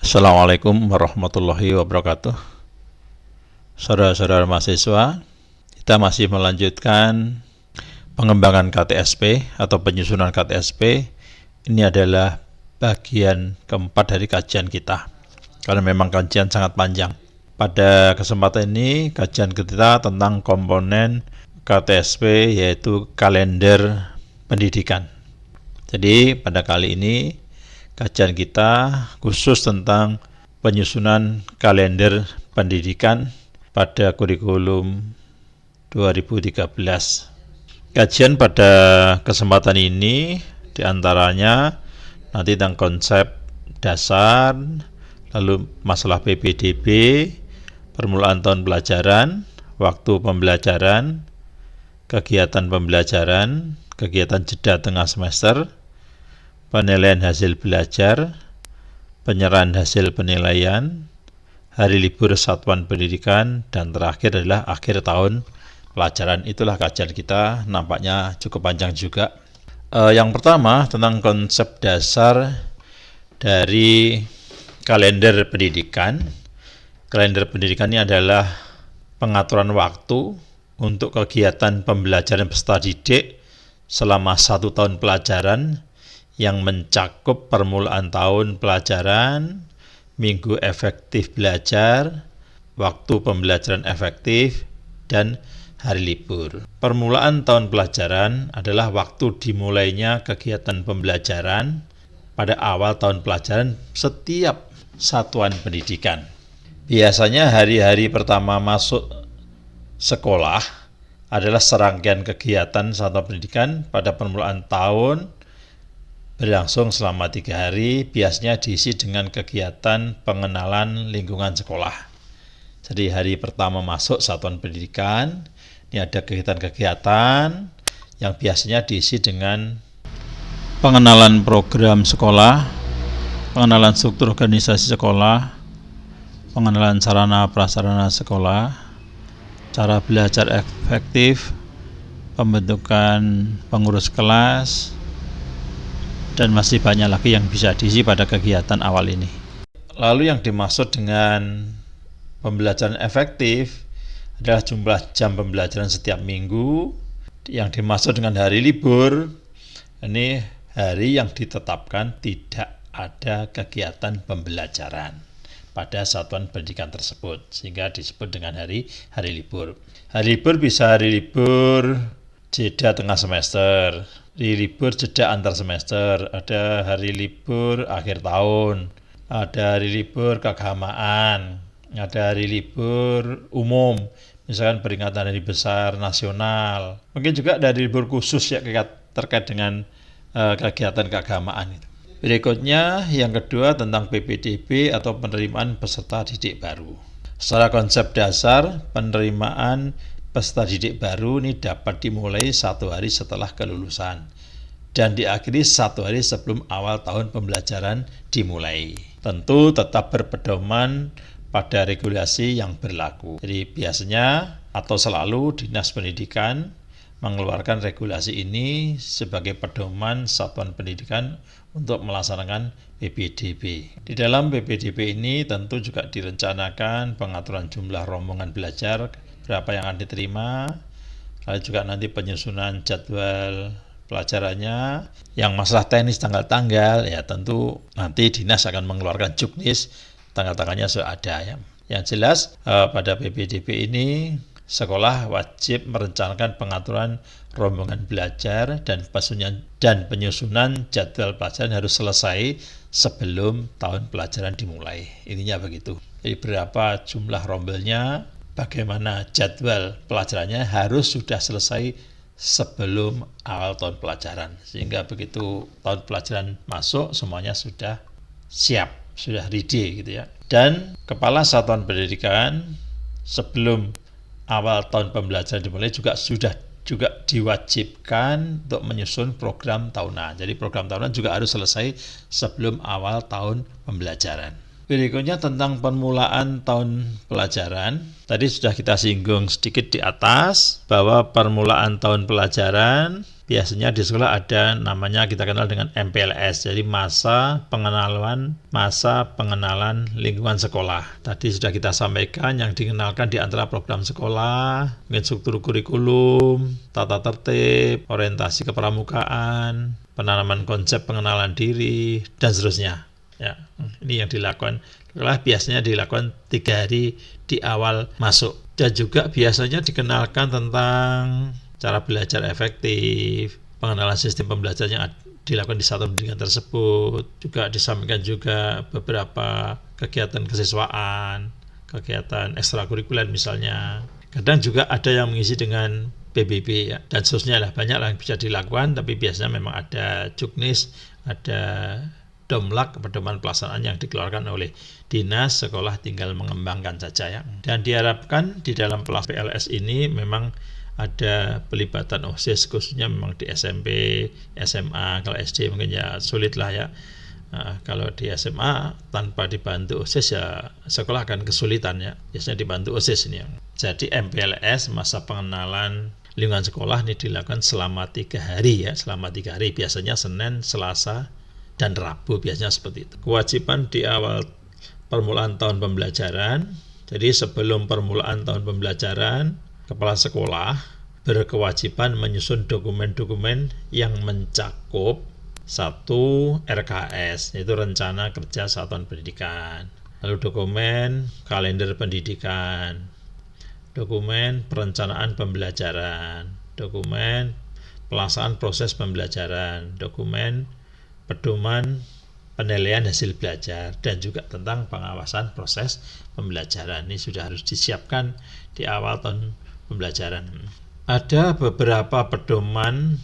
Assalamualaikum warahmatullahi wabarakatuh. Saudara-saudara mahasiswa, kita masih melanjutkan pengembangan KTSP atau penyusunan KTSP. Ini adalah bagian keempat dari kajian kita, karena memang kajian sangat panjang. Pada kesempatan ini, kajian kita tentang komponen KTSP, yaitu kalender pendidikan. Jadi pada kali ini kajian kita khusus tentang penyusunan kalender pendidikan pada kurikulum 2013. Kajian pada kesempatan ini diantaranya nanti tentang konsep dasar, lalu masalah PPDB, permulaan tahun pelajaran, waktu pembelajaran, kegiatan pembelajaran, kegiatan jeda tengah semester, penilaian hasil belajar, penyerahan hasil penilaian, hari libur satuan pendidikan, dan terakhir adalah akhir tahun pelajaran. Itulah kajian kita, nampaknya cukup panjang juga. Yang pertama tentang konsep dasar dari kalender pendidikan. Kalender pendidikan ini adalah pengaturan waktu untuk kegiatan pembelajaran peserta didik selama 1 tahun pelajaran yang mencakup permulaan tahun pelajaran, minggu efektif belajar, waktu pembelajaran efektif, dan hari libur. Permulaan tahun pelajaran adalah waktu dimulainya kegiatan pembelajaran pada awal tahun pelajaran setiap satuan pendidikan. Biasanya hari-hari pertama masuk sekolah adalah serangkaian kegiatan satuan pendidikan pada permulaan tahun berlangsung selama 3 hari, biasanya diisi dengan kegiatan pengenalan lingkungan sekolah. Jadi hari pertama masuk satuan pendidikan, ini ada kegiatan-kegiatan yang biasanya diisi dengan pengenalan program sekolah, pengenalan struktur organisasi sekolah, pengenalan sarana prasarana sekolah, cara belajar efektif, pembentukan pengurus kelas, dan masih banyak lagi yang bisa diisi pada kegiatan awal ini. Lalu yang dimaksud dengan pembelajaran efektif adalah jumlah jam pembelajaran setiap minggu. Yang dimaksud dengan hari libur, ini hari yang ditetapkan tidak ada kegiatan pembelajaran pada satuan pendidikan tersebut, sehingga disebut dengan hari libur. Hari libur bisa hari libur jeda tengah semester, hari libur jeda antar semester, ada hari libur akhir tahun, ada hari libur keagamaan, ada hari libur umum, misalkan peringatan hari besar nasional. Mungkin juga ada libur khusus ya terkait dengan kegiatan keagamaan itu. Berikutnya yang kedua tentang PPDB atau penerimaan peserta didik baru. Secara konsep dasar, penerimaan peserta didik baru ini dapat dimulai 1 hari setelah kelulusan dan diakhiri 1 hari sebelum awal tahun pembelajaran dimulai. Tentu tetap berpedoman pada regulasi yang berlaku. Jadi biasanya atau selalu Dinas Pendidikan mengeluarkan regulasi ini sebagai pedoman satuan pendidikan untuk melaksanakan PPDB. Di dalam PPDB ini tentu juga direncanakan pengaturan jumlah rombongan belajar, berapa yang akan diterima, lalu juga nanti penyusunan jadwal pelajarannya. Yang masalah teknis tanggal-tanggal ya tentu nanti dinas akan mengeluarkan juknis, tanggal-tanggalnya sudah ada ya. Yang jelas pada PPDB ini sekolah wajib merencanakan pengaturan rombongan belajar dan penyusunan jadwal pelajaran harus selesai sebelum tahun pelajaran dimulai. Intinya begitu. Jadi berapa jumlah rombelnya, bagaimana jadwal pelajarannya harus sudah selesai sebelum awal tahun pelajaran. Sehingga begitu tahun pelajaran masuk semuanya sudah siap, sudah ready gitu ya. Dan kepala satuan pendidikan sebelum awal tahun pembelajaran dimulai juga diwajibkan untuk menyusun program tahunan. Jadi program tahunan juga harus selesai sebelum awal tahun pembelajaran. Berikutnya tentang permulaan tahun pelajaran. Tadi sudah kita singgung sedikit di atas bahwa permulaan tahun pelajaran biasanya di sekolah ada namanya kita kenal dengan MPLS, jadi masa pengenalan lingkungan sekolah. Tadi sudah kita sampaikan yang dikenalkan di antara program sekolah, mungkin struktur kurikulum, tata tertib, orientasi kepramukaan, penanaman konsep pengenalan diri, dan seterusnya. Ya, ini yang dilakukan. Sekolah biasanya dilakukan 3 hari di awal masuk. Dan juga biasanya dikenalkan tentang cara belajar efektif, pengenalan sistem pembelajaran yang dilakukan di satuan pendidikan tersebut, juga disampaikan juga beberapa kegiatan kesiswaan, kegiatan ekstrakurikuler misalnya. Kadang juga ada yang mengisi dengan PBB ya, dan seterusnya lah, banyak yang bisa dilakukan, tapi biasanya memang ada juknis, ada domlak, pedoman pelaksanaan yang dikeluarkan oleh dinas, sekolah tinggal mengembangkan saja ya. Dan diharapkan di dalam pelaksanaan PLS ini memang ada pelibatan OSIS, khususnya memang di SMP, SMA. Kalau SD mungkin ya sulit lah ya. Kalau di SMA tanpa dibantu OSIS ya sekolah akan kesulitan ya. Biasanya dibantu OSIS ini. Jadi MPLS, masa pengenalan lingkungan sekolah, ini dilakukan selama 3 hari ya, selama 3 hari. Biasanya Senin, Selasa, dan Rabu, biasanya seperti itu. Kewajiban di awal permulaan tahun pembelajaran. Jadi sebelum permulaan tahun pembelajaran, kepala sekolah berkewajiban menyusun dokumen-dokumen yang mencakup 1. RKS, yaitu Rencana Kerja Satuan Pendidikan. Lalu dokumen kalender pendidikan, dokumen perencanaan pembelajaran, dokumen pelaksanaan proses pembelajaran, dokumen pedoman penilaian hasil belajar, dan juga tentang pengawasan proses pembelajaran. Ini sudah harus disiapkan di awal tahun pembelajaran. Ada beberapa pedoman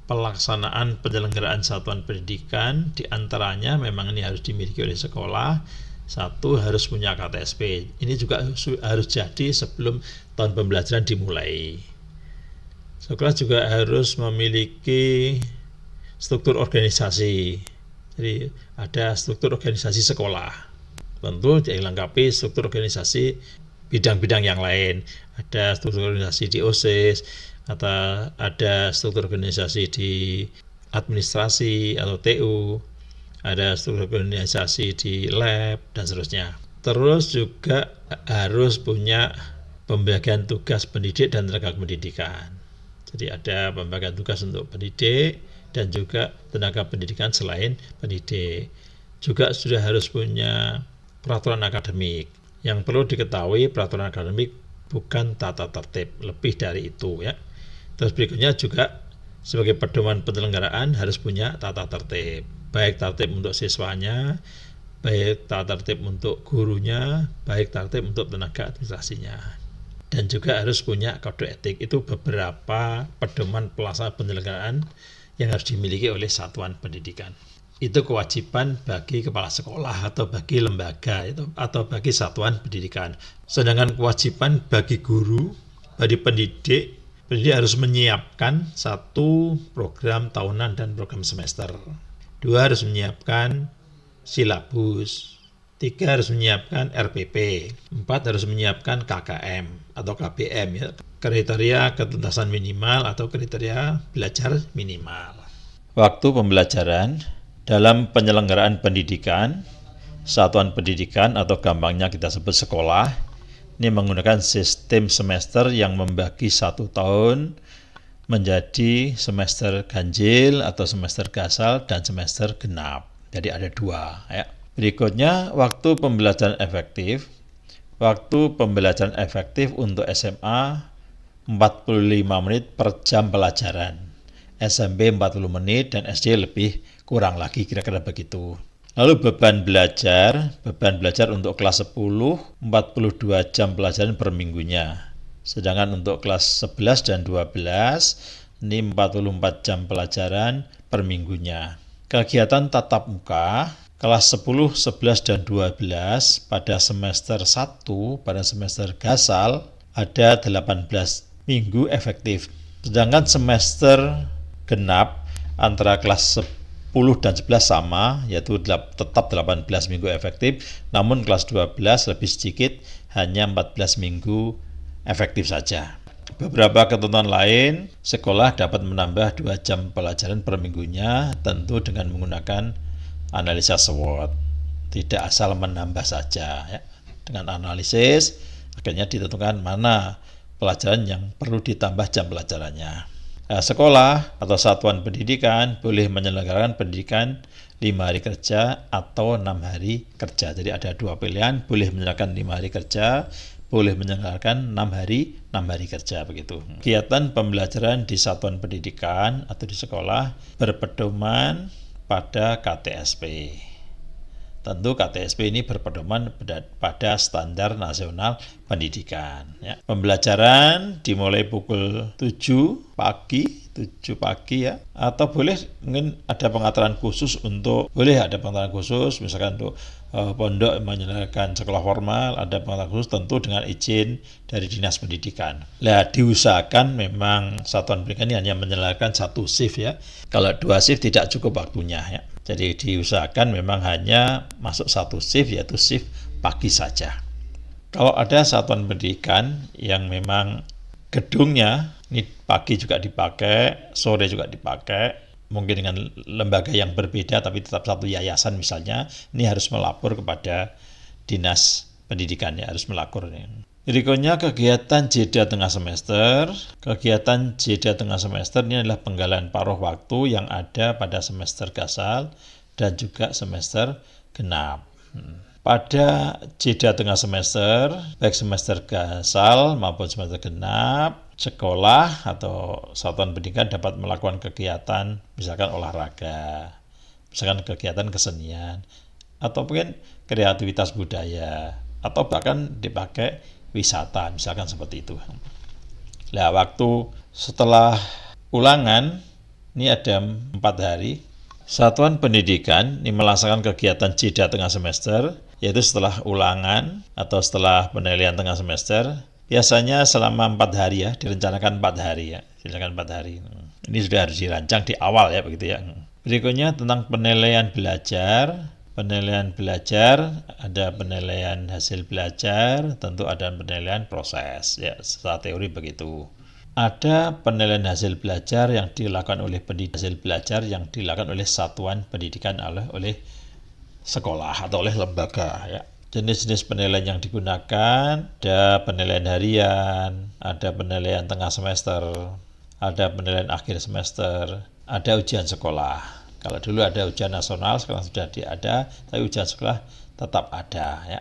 pelaksanaan penyelenggaraan satuan pendidikan, di antaranya memang ini harus dimiliki oleh sekolah. 1, harus punya KTSP. Ini juga harus jadi sebelum tahun pembelajaran dimulai. Sekolah juga harus memiliki struktur organisasi. Jadi ada struktur organisasi sekolah. Tentu dilengkapi struktur organisasi bidang-bidang yang lain. Ada struktur organisasi di OSIS, atau ada struktur organisasi di administrasi atau TU, ada struktur organisasi di lab, dan seterusnya. Terus juga harus punya pembagian tugas pendidik dan tenaga pendidikan. Jadi ada pembagian tugas untuk pendidik dan juga tenaga pendidikan selain pendidik. Juga sudah harus punya peraturan akademik. Yang perlu diketahui, peraturan akademik bukan tata tertib, lebih dari itu ya. Terus berikutnya juga sebagai pedoman penyelenggaraan harus punya tata tertib, baik tertib untuk siswanya, baik tata tertib untuk gurunya, baik tertib untuk tenaga administrasinya. Dan juga harus punya kode etik. Itu beberapa pedoman pelaksanaan penyelenggaraan yang harus dimiliki oleh satuan pendidikan. Itu kewajiban bagi kepala sekolah atau bagi lembaga atau bagi satuan pendidikan. Sedangkan kewajiban bagi guru, bagi pendidik harus menyiapkan 1 program tahunan dan program semester. 2 harus menyiapkan silabus. 3 harus menyiapkan RPP. 4 harus menyiapkan KKM atau KBM ya, kriteria ketuntasan minimal atau kriteria belajar minimal. Waktu pembelajaran dalam penyelenggaraan pendidikan, satuan pendidikan atau gampangnya kita sebut sekolah, ini menggunakan sistem semester yang membagi 1 tahun menjadi semester ganjil atau semester gasal dan semester genap. Jadi ada 2 ya. Berikutnya waktu pembelajaran efektif. Waktu pembelajaran efektif untuk SMA 45 menit per jam pelajaran. SMP 40 menit dan SD lebih kurang lagi, kira-kira begitu. Lalu beban belajar untuk kelas 10 42 jam pelajaran per minggunya. Sedangkan untuk kelas 11 dan 12 ini 44 jam pelajaran per minggunya. Kegiatan tatap muka kelas 10, 11 dan 12 pada semester 1 pada semester gasal ada 18 minggu efektif. Sedangkan semester genap antara kelas 10 dan 11 sama, yaitu tetap 18 minggu efektif, namun kelas 12 lebih sedikit, hanya 14 minggu efektif saja. Beberapa ketentuan lain, sekolah dapat menambah 2 jam pelajaran per minggunya, tentu dengan menggunakan analisa SWOT. Tidak asal menambah saja, ya. Dengan analisis, akhirnya ditentukan mana pelajaran yang perlu ditambah jam pelajarannya. Nah, sekolah atau satuan pendidikan boleh menyelenggarakan pendidikan 5 hari kerja atau 6 hari kerja. Jadi ada 2 pilihan, boleh menyelenggarakan 5 hari kerja, boleh menyelenggarakan 6 hari kerja begitu. Kegiatan pembelajaran di satuan pendidikan atau di sekolah berpedoman pada KTSP. Tentu KTSP ini berpedoman pada standar nasional pendidikan, ya. Pembelajaran dimulai pukul 7 pagi ya, atau boleh mungkin ada pengaturan khusus misalkan untuk pondok menyelenggarakan sekolah formal, ada pengaturan khusus tentu dengan izin dari Dinas Pendidikan. Diusahakan memang satuan pendidikan ini hanya menyelenggarakan 1 shift, ya. Kalau 2 shift tidak cukup waktunya, ya. Jadi diusahakan memang hanya masuk 1 shift, yaitu shift pagi saja. Kalau ada satuan pendidikan yang memang gedungnya ini pagi juga dipakai, sore juga dipakai, mungkin dengan lembaga yang berbeda tapi tetap satu yayasan misalnya, ini harus melapor kepada Dinas Pendidikan, ya, harus melapor. Berikutnya kegiatan jeda tengah semester. Kegiatan jeda tengah semester ini adalah penggalan paruh waktu yang ada pada semester gasal dan juga semester genap. Pada jeda tengah semester, baik semester gasal maupun semester genap, sekolah atau satuan pendidikan dapat melakukan kegiatan misalkan olahraga, misalkan kegiatan kesenian, atau mungkin kreativitas budaya, atau bahkan dipakai wisata, misalkan seperti itu. Waktu setelah ulangan ini ada 4 hari. Satuan pendidikan ini melaksanakan kegiatan jeda tengah semester, yaitu setelah ulangan atau setelah penilaian tengah semester, biasanya selama 4 hari, ya, direncanakan 4 hari, ya. Silakan 4 hari. Ini sudah harus dirancang di awal, ya, begitu, ya. Berikutnya tentang penilaian belajar. Penilaian belajar, ada penilaian hasil belajar, tentu ada penilaian proses, ya, secara teori begitu. Ada penilaian hasil belajar yang dilakukan oleh satuan pendidikan oleh sekolah atau oleh lembaga, ya. Jenis-jenis penilaian yang digunakan, ada penilaian harian, ada penilaian tengah semester, ada penilaian akhir semester, ada ujian sekolah. Kalau dulu ada ujian nasional, sekarang sudah ada, tapi ujian sekolah tetap ada, ya.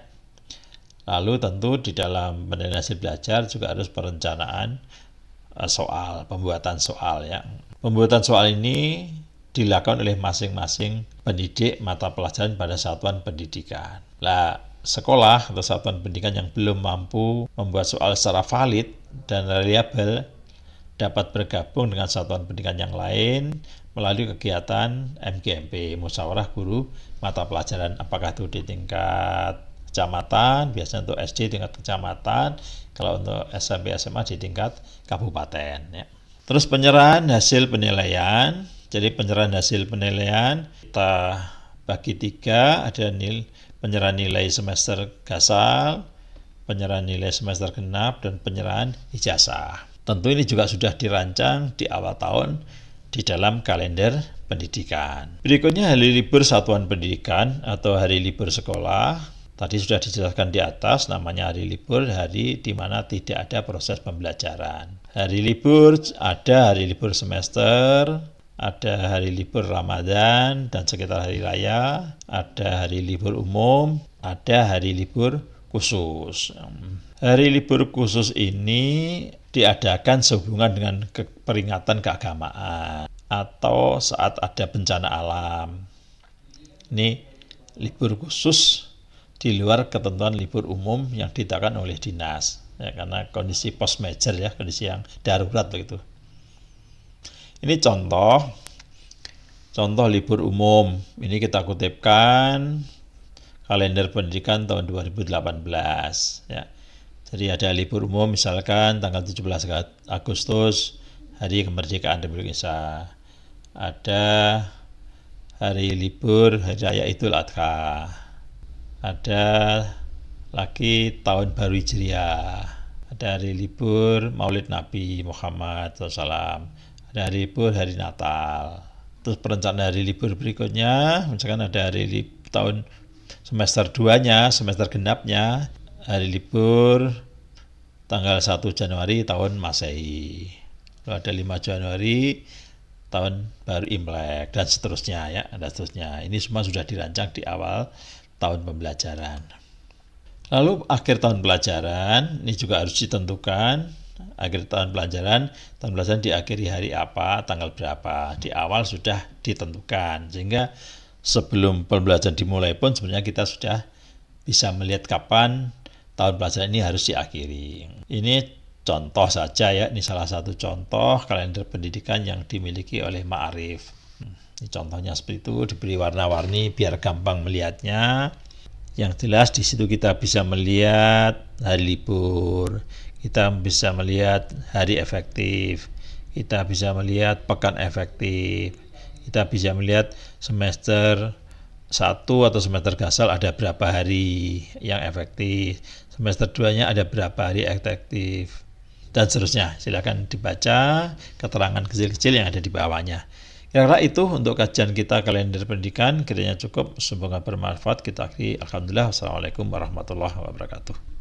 Lalu tentu di dalam penilaian hasil belajar juga harus perencanaan pembuatan soal, ya. Pembuatan soal ini dilakukan oleh masing-masing pendidik mata pelajaran pada satuan pendidikan. Sekolah atau satuan pendidikan yang belum mampu membuat soal secara valid dan reliabel dapat bergabung dengan satuan pendidikan yang lain melalui kegiatan MGMP, musyawarah guru mata pelajaran, apakah itu di tingkat kecamatan, biasanya untuk SD tingkat kecamatan, kalau untuk SMP SMA di tingkat kabupaten, ya. Terus penyerahan hasil penilaian. Jadi penyerahan hasil penilaian kita bagi 3, ada penyerahan nilai semester gasal, penyerahan nilai semester genap, dan penyerahan ijazah. Tentu ini juga sudah dirancang di awal tahun di dalam kalender pendidikan. Berikutnya hari libur satuan pendidikan atau hari libur sekolah. Tadi sudah dijelaskan di atas, namanya hari libur, hari di mana tidak ada proses pembelajaran. Hari libur ada hari libur semester, ada hari libur Ramadan dan sekitar hari raya, ada hari libur umum, ada hari libur khusus. Hari libur khusus ini diadakan sehubungan dengan peringatan keagamaan atau saat ada bencana alam. Ini libur khusus di luar ketentuan libur umum yang ditetapkan oleh dinas, ya, karena kondisi post major, ya, kondisi yang darurat begitu. Ini contoh libur umum. Ini kita kutipkan kalender pendidikan tahun 2018, ya. Jadi ada libur umum misalkan tanggal 17 Agustus, hari kemerdekaan Republik Indonesia. Ada hari libur hari raya Idul Adha. Ada lagi tahun baru Hijriah. ada hari libur Maulid Nabi Muhammad SAW, ada hari libur hari Natal. Terus perencanaan hari libur berikutnya, misalkan ada hari tahun semester 2-nya, semester genapnya, hari libur tanggal 1 Januari tahun Masehi. Lalu ada 5 Januari tahun baru Imlek dan seterusnya ya, dan seterusnya. Ini semua sudah dirancang di awal tahun pembelajaran. Lalu akhir tahun pelajaran ini juga harus ditentukan. Akhir tahun pelajaran diakhiri hari apa, tanggal berapa. Di awal sudah ditentukan, sehingga sebelum pembelajaran dimulai pun sebenarnya kita sudah bisa melihat kapan tahun pelajaran ini harus diakhiri. Ini contoh saja ya, ini salah satu contoh kalender pendidikan yang dimiliki oleh Ma'arif. Ini contohnya seperti itu, diberi warna-warni biar gampang melihatnya. Yang jelas di situ kita bisa melihat hari libur, kita bisa melihat hari efektif, kita bisa melihat pekan efektif, kita bisa melihat semester 1 atau semester gasal ada berapa hari yang efektif, semester 2-nya ada berapa hari efektif, dan seterusnya. Silakan dibaca keterangan kecil-kecil yang ada di bawahnya. Kira-kira itu untuk kajian kita kalender pendidikan, kiranya cukup, semoga bermanfaat. Kita akhiri. Alhamdulillah. Wassalamualaikum warahmatullahi wabarakatuh.